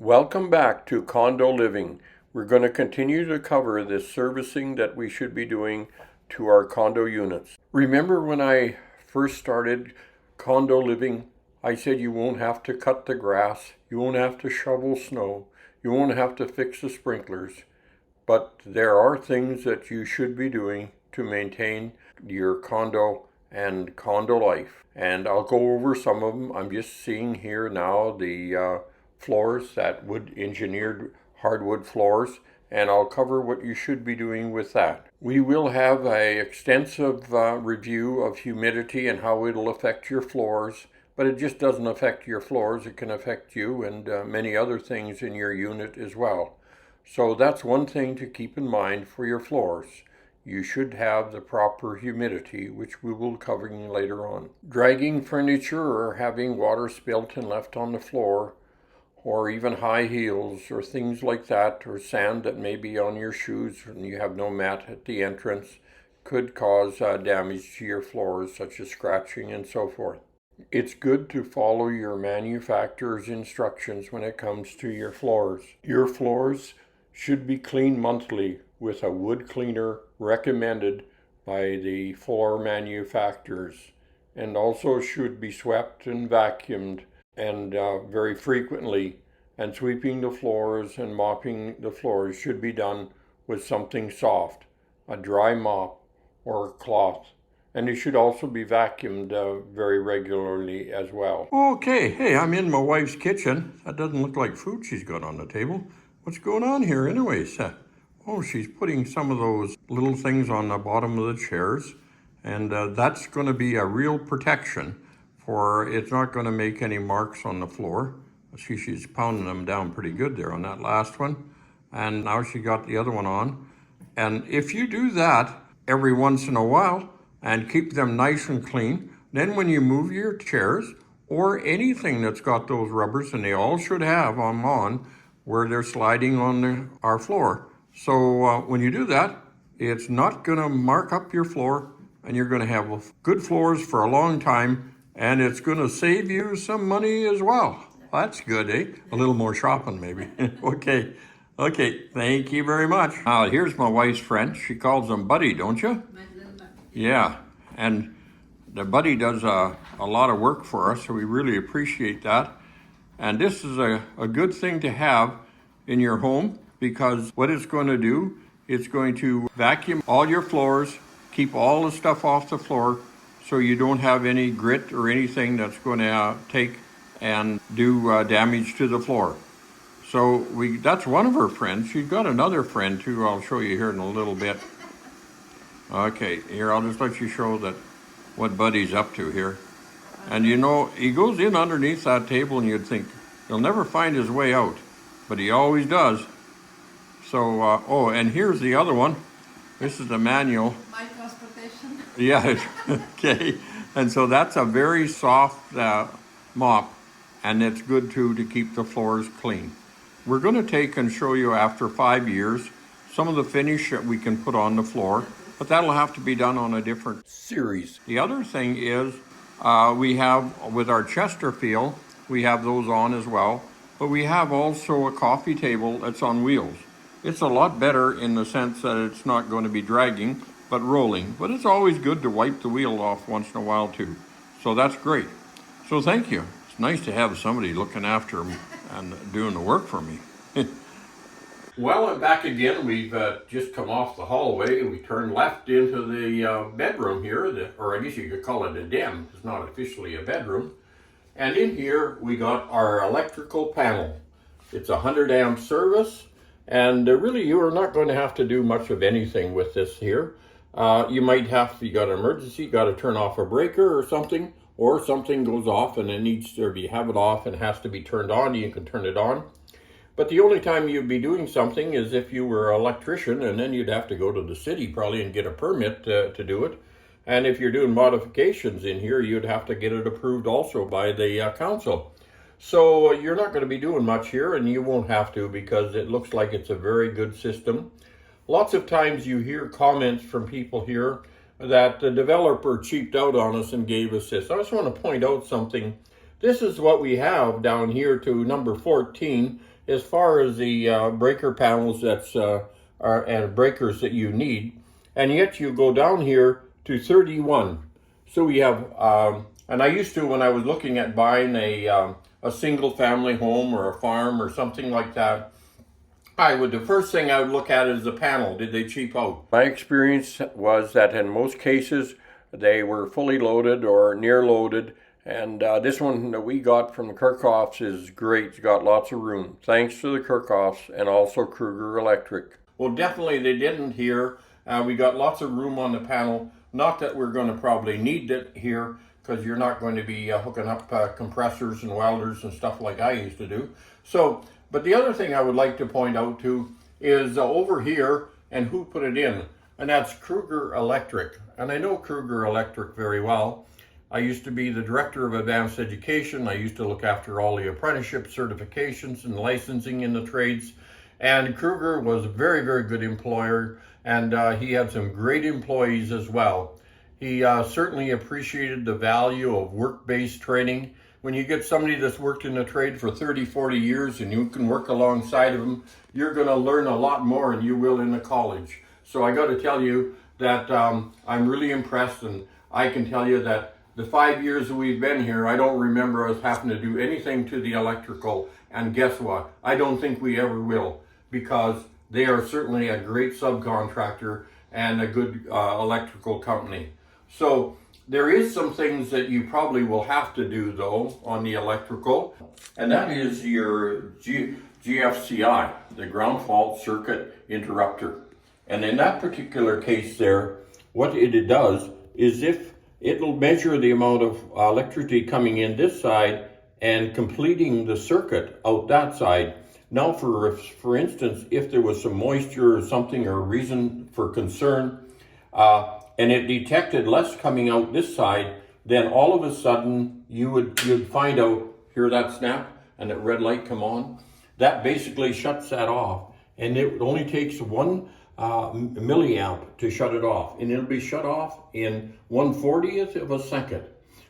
Welcome back to Condo Living. We're going to continue to cover this servicing that we should be doing to our condo units. Remember when I first started Condo Living, I said you won't have to cut the grass, you won't have to shovel snow, you won't have to fix the sprinklers, but there are things that you should be doing to maintain your condo and condo life. And I'll go over some of them. I'm just seeing here now the floors, that wood engineered hardwood floors, and I'll cover what you should be doing with that. We will have an extensive review of humidity and how it'll affect your floors, but it just doesn't affect your floors. It can affect you and many other things in your unit as well. So that's one thing to keep in mind for your floors. You should have the proper humidity, which we will cover later on. Dragging furniture or having water spilt and left on the floor, or even high heels or things like that, or sand that may be on your shoes and you have no mat at the entrance, could cause damage to your floors, such as scratching and so forth. It's good to follow your manufacturer's instructions when it comes to your floors. Your floors should be cleaned monthly with a wood cleaner recommended by the floor manufacturers, and also should be swept and vacuumed and very frequently, and sweeping the floors and mopping the floors should be done with something soft, a dry mop or a cloth. And it should also be vacuumed very regularly as well. Okay, hey, I'm in my wife's kitchen. That doesn't look like food she's got on the table. What's going on here anyways? Oh, she's putting some of those little things on the bottom of the chairs, and that's going to be a real protection. For it's not going to make any marks on the floor. See, she's pounding them down pretty good there on that last one. And now she got the other one on. And if you do that every once in a while and keep them nice and clean, then when you move your chairs or anything that's got those rubbers, and they all should have them on where they're sliding on our floor. So when you do that, it's not going to mark up your floor, and you're going to have good floors for a long time. And it's going to save you some money as well. That's good, eh? A little more shopping, maybe. Okay, thank you very much. Here's my wife's friend. She calls him Buddy, don't you? Yeah, and the Buddy does a lot of work for us, so we really appreciate that. And this is a good thing to have in your home, because what it's going to do, it's going to vacuum all your floors, keep all the stuff off the floor, so you don't have any grit or anything that's going to take and do damage to the floor. So that's one of her friends. She's got another friend too. I'll show you here in a little bit. Okay, here, I'll just let you show that what Buddy's up to here. And you know, he goes in underneath that table and you'd think he'll never find his way out, but he always does. So, oh, and here's the other one. This is the manual. My transportation. Yeah, okay. And so that's a very soft mop, and it's good too to keep the floors clean. We're going to take and show you after 5 years some of the finish that we can put on the floor, but that'll have to be done on a different series. The other thing is we have, with our Chesterfield, we have those on as well, but we have also a coffee table that's on wheels. It's a lot better in the sense that it's not going to be dragging, but rolling. But it's always good to wipe the wheel off once in a while too. So that's great. So thank you. It's nice to have somebody looking after me and doing the work for me. Well, I'm back again. We've just come off the hallway. We turned left into the bedroom here, or I guess you could call it a den. It's not officially a bedroom. And in here we got our electrical panel. It's a 100 amp service. And really, you are not going to have to do much of anything with this here. You might have to, you got an emergency, got to turn off a breaker or something goes off and it needs to, or you have it off and has to be turned on, you can turn it on. But the only time you'd be doing something is if you were an electrician, and then you'd have to go to the city probably and get a permit to do it. And if you're doing modifications in here, you'd have to get it approved also by the council. So you're not going to be doing much here, and you won't have to, because it looks like it's a very good system. Lots of times you hear comments from people here that the developer cheaped out on us and gave us this. I just want to point out something. This is what we have down here to number 14. as far as the breaker panels are and breakers that you need, and yet you go down here to 31. So we have, and I used to, when I was looking at buying a single family home or a farm or something like that, the first thing I would look at is the panel. Did they cheap out? My experience was that in most cases, they were fully loaded or near loaded. And this one that we got from the Kirchhoffs is great. It's got lots of room, thanks to the Kirchhoffs and also Kruger Electric. Well, definitely they didn't here. We got lots of room on the panel. Not that we're going to probably need it here, because you're not going to be hooking up compressors and welders and stuff like I used to do. So, but the other thing I would like to point out too is over here, and who put it in, and that's Kruger Electric. And I know Kruger Electric very well. I used to be the director of advanced education. I used to look after all the apprenticeship certifications and licensing in the trades. And Kruger was a very, very good employer, and he had some great employees as well. He certainly appreciated the value of work-based training. When you get somebody that's worked in the trade for 30, 40 years and you can work alongside of them, you're going to learn a lot more than you will in a college. So I got to tell you that I'm really impressed, and I can tell you that the 5 years that we've been here, I don't remember us having to do anything to the electrical. And guess what? I don't think we ever will, because they are certainly a great subcontractor and a good electrical company. So there is some things that you probably will have to do though on the electrical, and that is your GFCI, the ground fault circuit interrupter. And in that particular case there, what it does is if it'll measure the amount of electricity coming in this side and completing the circuit out that side. Now, for instance, if there was some moisture or something or reason for concern, and it detected less coming out this side, then all of a sudden you'd find out, hear that snap and that red light come on. That basically shuts that off, and it only takes 1 milliamp to shut it off, and it'll be shut off in 1/40th of a second.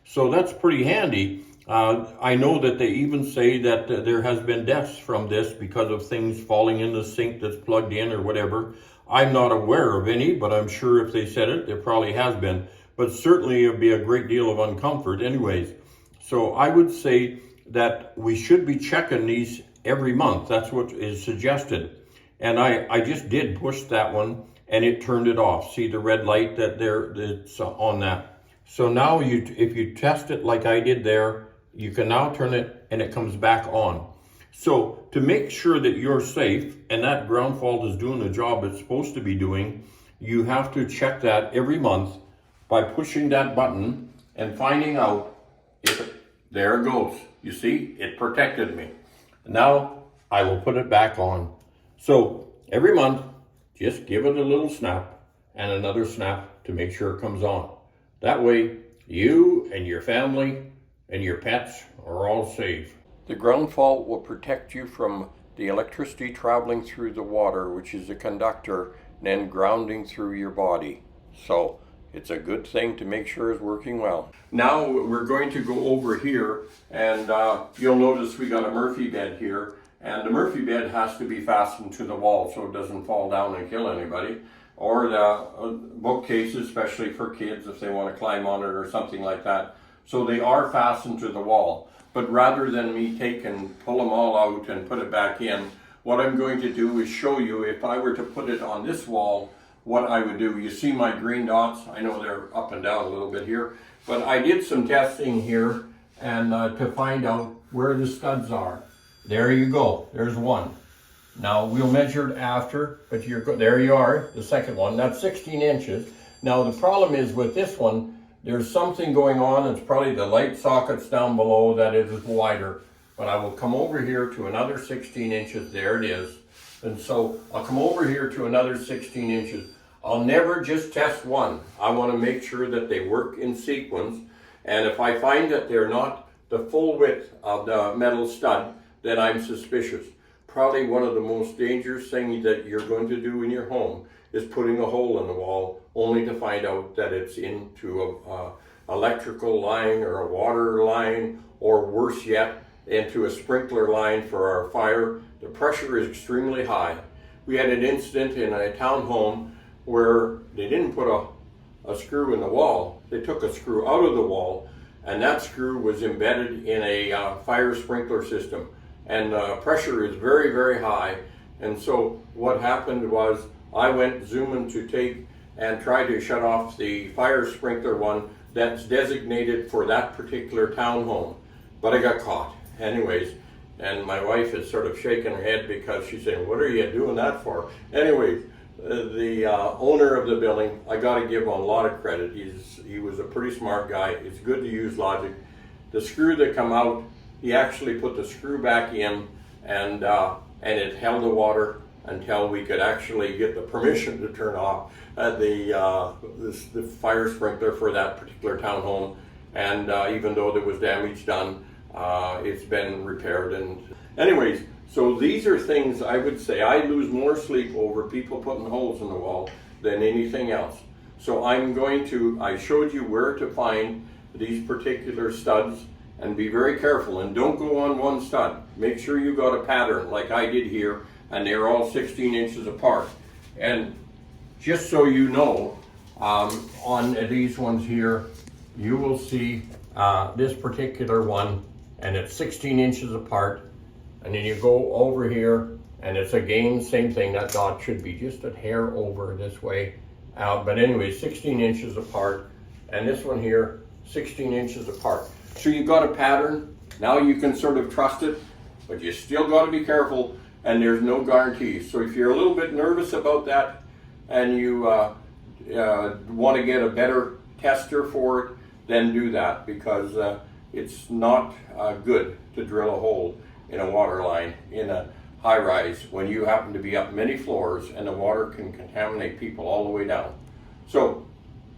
So that's pretty handy. I know that they even say that there has been deaths from this because of things falling in the sink that's plugged in or whatever. I'm not aware of any, but I'm sure if they said it, there probably has been. But certainly it would be a great deal of uncomfort anyways. So I would say that we should be checking these every month. That's what is suggested. And I just did push that one and it turned it off. See the red light that's on that. So now if you test it like I did there, you can now turn it and it comes back on. So to make sure that you're safe and that ground fault is doing the job it's supposed to be doing, you have to check that every month by pushing that button and finding out there it goes. You see, it protected me. Now I will put it back on. So every month, just give it a little snap and another snap to make sure it comes on. That way, you and your family and your pets are all safe. The ground fault will protect you from the electricity traveling through the water, which is a conductor, and then grounding through your body. So it's a good thing to make sure it's working well. Now we're going to go over here, and you'll notice we got a Murphy bed here, and the Murphy bed has to be fastened to the wall so it doesn't fall down and kill anybody, or the bookcase, especially for kids if they want to climb on it or something like that. So they are fastened to the wall. But rather than me take and pull them all out and put it back in, what I'm going to do is show you if I were to put it on this wall, what I would do. You see my green dots? I know they're up and down a little bit here, but I did some testing here and to find out where the studs are. There you go, there's one. Now we'll measure it after, but there you are, the second one. That's 16 inches. Now the problem is with this one, there's something going on. It's probably the light sockets down below that it is wider. But I will come over here to another 16 inches. There it is. And so I'll come over here to another 16 inches. I'll never just test one. I want to make sure that they work in sequence. And if I find that they're not the full width of the metal stud, then I'm suspicious. Probably one of the most dangerous things that you're going to do in your home is putting a hole in the wall only to find out that it's into a electrical line or a water line, or worse yet, into a sprinkler line for our fire the pressure is extremely high. We had an incident in a townhome where they didn't put a screw in the wall. They took a screw out of the wall, and that screw was embedded in a fire sprinkler system. And pressure is very, very high. And so what happened was I went zooming to take and try to shut off the fire sprinkler one that's designated for that particular townhome. But I got caught anyways. And my wife is sort of shaking her head because she's saying, what are you doing that for? Anyways, the owner of the building, I got to give him a lot of credit. He was a pretty smart guy. It's good to use logic. The screw that come out, he actually put the screw back in, and it held the water until we could actually get the permission to turn off the fire sprinkler for that particular townhome. And even though there was damage done, it's been repaired. And anyways, so these are things I would say I lose more sleep over people putting holes in the wall than anything else. So I showed you where to find these particular studs, and be very careful and don't go on one stud. Make sure you got a pattern like I did here, and they're all 16 inches apart. And just so you know, on these ones here, you will see this particular one, and it's 16 inches apart. And then you go over here, and it's again same thing. That dot should be just a hair over this way. But anyway, 16 inches apart. And this one here, 16 inches apart. So you got a pattern. Now you can sort of trust it, but you still got to be careful, and there's no guarantees. So if you're a little bit nervous about that, and you want to get a better tester for it, then do that, because it's not good to drill a hole in a water line in a high rise when you happen to be up many floors, and the water can contaminate people all the way down. So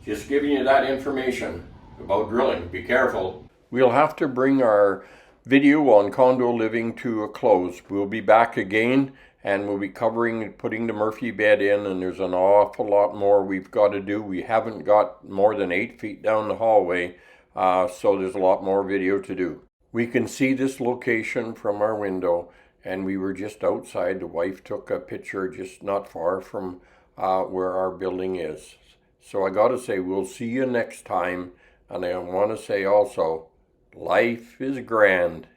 just giving you that information about drilling. Be careful. We'll have to bring our video on condo living to a close. We'll be back again, and we'll be covering putting the Murphy bed in, and there's an awful lot more we've got to do. We haven't got more than 8 feet down the hallway, so there's a lot more video to do. We can see this location from our window, and we were just outside. The wife took a picture just not far from where our building is. So I got to say, we'll see you next time. And I want to say also, life is grand.